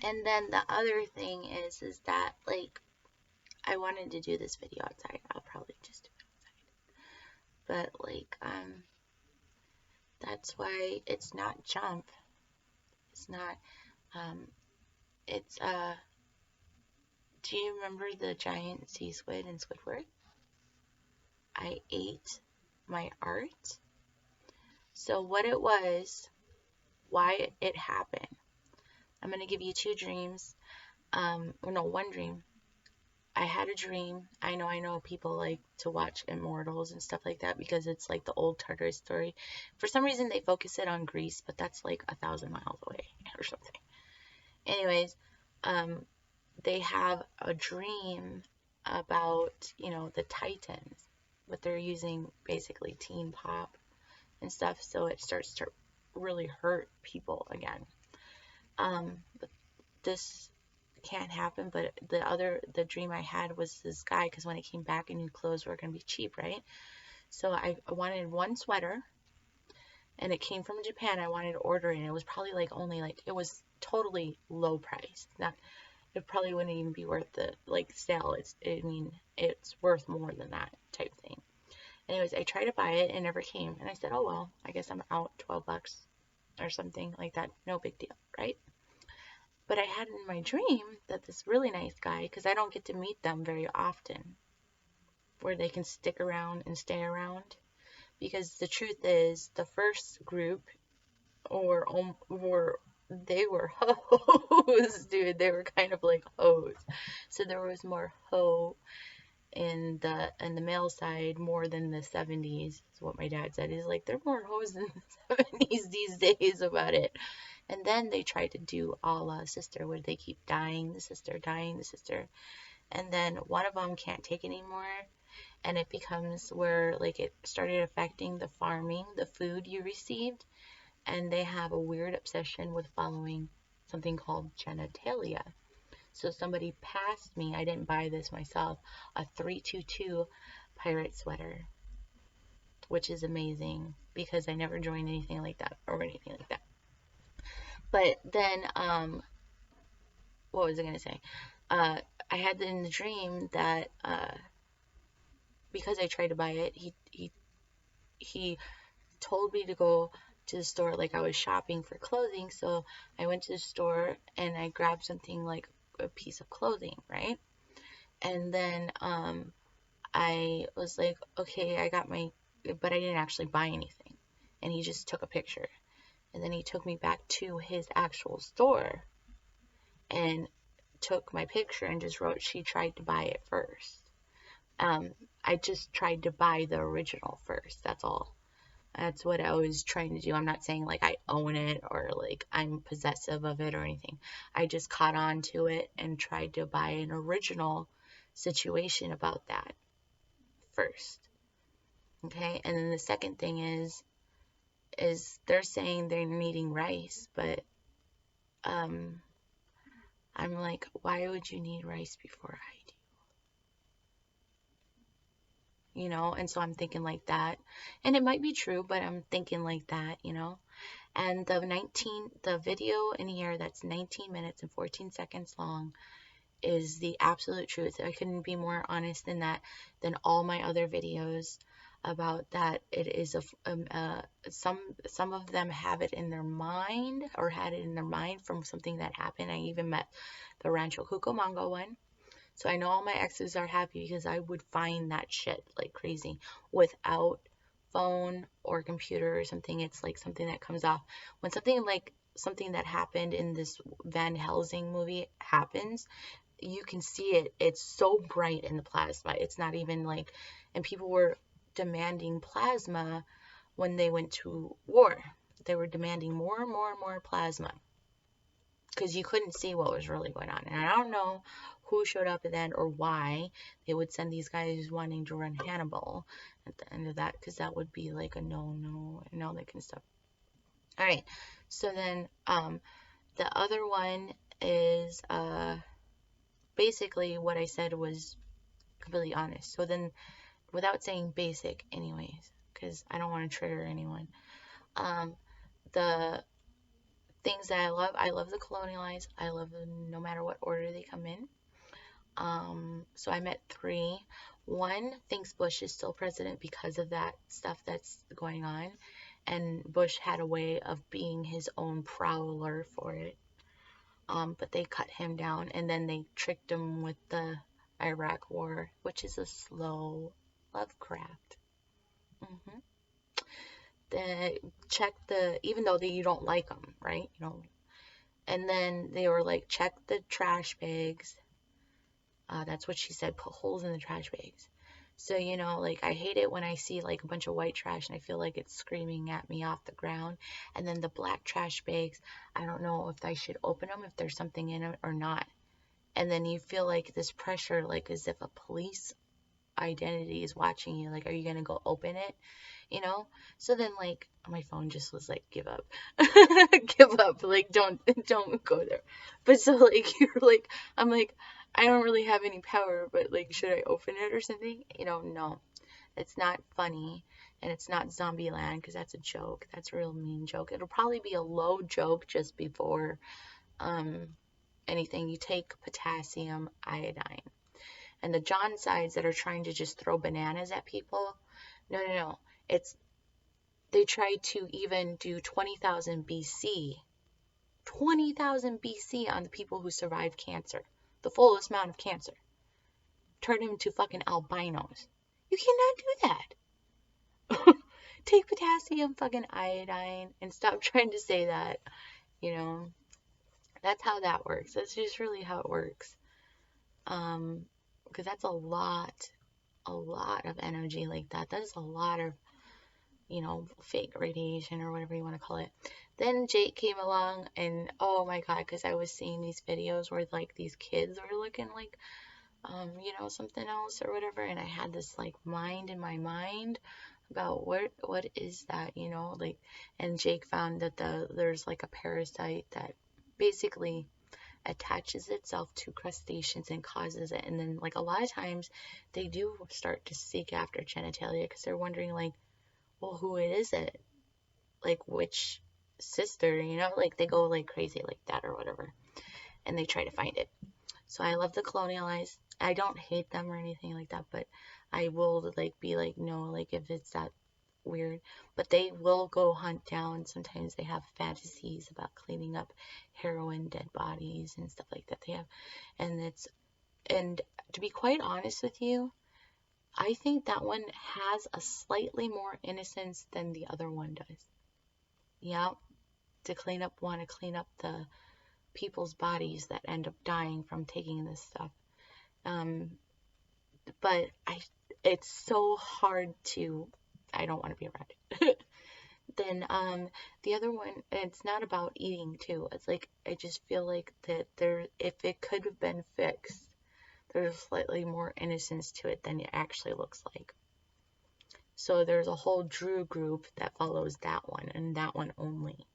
And then the other thing is that, like, I wanted to do this video outside. I'll probably just do it outside. But, like, that's why it's not jump. It's not, um, it's, do you remember the giant sea squid in Squidward? I ate my art. So what it was, why it happened. I'm going to give you two dreams. Or no, one dream. I had a dream. I know people like to watch Immortals and stuff like that because it's like the old Tartarus story. For some reason, they focus it on Greece, but that's like 1,000 miles away or something. Anyways, they have a dream about, the Titans, but they're using basically teen pop and stuff, so it starts to really hurt people again. But this can't happen, but the dream I had was this guy, because when I came back, I knew clothes were going to be cheap, right? So I wanted one sweater, and it came from Japan. I wanted to order it, and it was probably like only like, it was totally low price. Not, it probably wouldn't even be worth the like sale. It's worth more than that type thing. Anyways, I tried to buy it and it never came, and I said, oh well, I guess I'm out $12 or something like that. No big deal, right? But I had in my dream that this really nice guy, because I don't get to meet them very often, where they can stick around and stay around. Because the truth is, the first group they were hoes, dude. They were kind of like hoes. So there was more hoe in the male side more than the 70s. Is what my dad said. He's like, there are more hoes in the 70s these days about it. And then they tried to do a la sister, where they keep dying the sister, dying the sister. And then one of them can't take it anymore. And it becomes where, like, it started affecting the farming, the food you received. And they have a weird obsession with following something called genitalia. So somebody passed me, I didn't buy this myself, a 322 pirate sweater, which is amazing because I never joined anything like that or anything like that. But then, what was I going to say? I had in the dream that because I tried to buy it, he told me to go to the store, like I was shopping for clothing. So I went to the store and I grabbed something like a piece of clothing, right? And then I was like, okay, but I didn't actually buy anything. And he just took a picture. And then he took me back to his actual store and took my picture and just wrote, she tried to buy it first. I just tried to buy the original first. That's all. That's what I was trying to do. I'm not saying like I own it or like I'm possessive of it or anything. I just caught on to it and tried to buy an original situation about that first. Okay, and then the second thing is they're saying they're needing rice, but I'm like, why would you need rice before I do? And so I'm thinking like that. And it might be true, but I'm thinking like that. And the video in here that's 19 minutes and 14 seconds long is the absolute truth. I couldn't be more honest than all my other videos about that. It is some of them have it in their mind or had it in their mind from something that happened. I even met the Rancho Cucamonga one. So I know all my exes are happy because I would find that shit like crazy without phone or computer or something. It's like something that comes off when something that happened in this Van Helsing movie happens. You can see it. It's so bright in the plasma. It's not even like, and people were demanding plasma when they went to war. They were demanding more and more and more plasma because you couldn't see what was really going on. And I don't know who showed up at that or why they would send these guys wanting to run Hannibal at the end of that, because that would be like a no and all that kind of stuff. All right, so then the other one is basically what I said was completely honest. So then, without saying basic anyways, because I don't want to trigger anyone, the things that I love the colonialized. I love them no matter what order they come in. So I met 3. One thinks Bush is still president because of that stuff that's going on, and Bush had a way of being his own prowler for it. But they cut him down, and then they tricked him with the Iraq War, which is a slow Lovecraft. hmm check even though you don't like them, right? You know, and then they were like, check the trash bags. That's what she said, put holes in the trash bags. So, you know, like, I hate it when I see like a bunch of white trash and I feel like it's screaming at me off the ground. And then the black trash bags, I don't know if I should open them, if there's something in it or not. And then you feel like this pressure, like as if a police identity is watching you. Like, are you gonna go open it? You know? So then, like, my phone just was like, give up. Give up. Like, don't go there. But so, like, you're like, I'm like, I don't really have any power, but like, should I open it or something? You know, no. It's not funny. And it's not Zombieland, because that's a joke. That's a real mean joke. It'll probably be a low joke just before anything. You take potassium iodine. And the John sides that are trying to just throw bananas at people, no. They tried to even do 20,000 BC. 20,000 BC on the people who survived cancer. The fullest amount of cancer. Turn them into fucking albinos. You cannot do that. Take potassium fucking iodine and stop trying to say that. You know, that's how that works. That's just really how it works. Because that's a lot of energy like that. That is a lot of, you know, fake radiation or whatever you want to call it. Then Jake came along, and oh my god, because I was seeing these videos where like these kids were looking like, you know, something else or whatever, and I had this like mind in my mind about what is that, you know, like, and Jake found that there's like a parasite that basically attaches itself to crustaceans and causes it, and then like a lot of times they do start to seek after genitalia because they're wondering like, well, who is it, like which sister, you know, like they go like crazy like that or whatever, and they try to find it. So I love the colonialized. I don't hate them or anything like that, but I will like be like, no, like if it's that weird. But they will go hunt down. Sometimes they have fantasies about cleaning up heroin dead bodies and stuff like that. They have, and to be quite honest with you, I think that one has a slightly more innocence than the other one does. Yeah, want to clean up the people's bodies that end up dying from taking this stuff. But it's so hard to, I don't want to be around it. Then the other one, it's not about eating too. It's like I just feel like that if it could have been fixed, there's slightly more innocence to it than it actually looks like. So there's a whole Drew group that follows that one and that one only,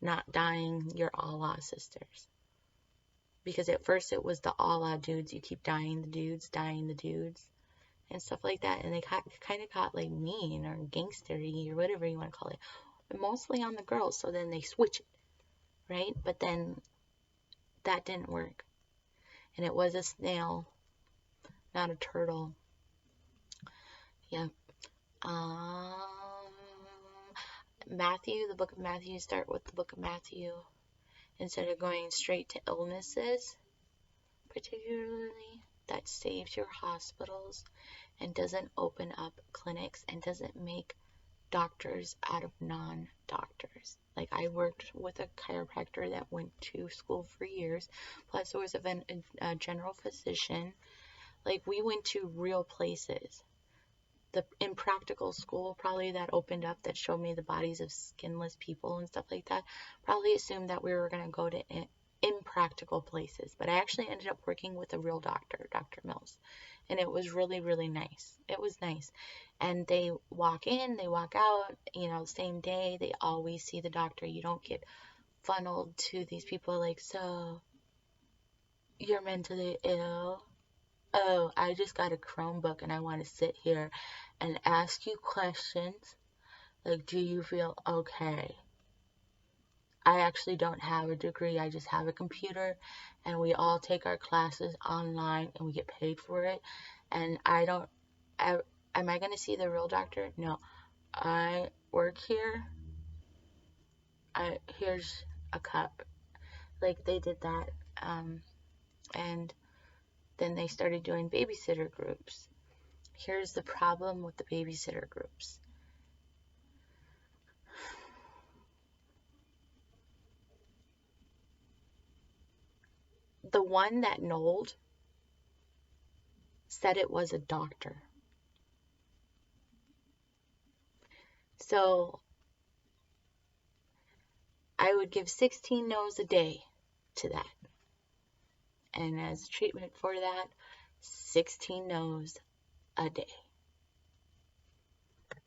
not dying your Allah sisters. Because at first it was the Allah dudes, you keep dying the dudes, and stuff like that, and they kind of got like mean or gangstery or whatever you want to call it, but mostly on the girls. So then they switch it, right? But then that didn't work, and it was a snail, not a turtle. Yeah. Matthew, the book of Matthew, start with the book of Matthew instead of going straight to illnesses, particularly that saves your hospitals and doesn't open up clinics and doesn't make doctors out of non-doctors. Like, I worked with a chiropractor that went to school for years, plus there was a general physician. Like, we went to real places. The impractical school probably that opened up that showed me the bodies of skinless people and stuff like that probably assumed that we were going to go to impractical places, but I actually ended up working with a real doctor, Dr. Mills, and it was really, really nice. It was nice. And they walk in, they walk out, you know, same day. They always see the doctor. You don't get funneled to these people like, so you're mentally ill? Oh, I just got a Chromebook and I want to sit here and ask you questions. Like, do you feel okay? I actually don't have a degree. I just have a computer, and we all take our classes online, and we get paid for it. And I don't. Am I going to see the real doctor? No. I work here. Here's a cup. Like they did that. And then they started doing babysitter groups. Here's the problem with the babysitter groups. The one that knolled said it was a doctor. So I would give 16 no's a day to that. And as treatment for that, 16 no's a day.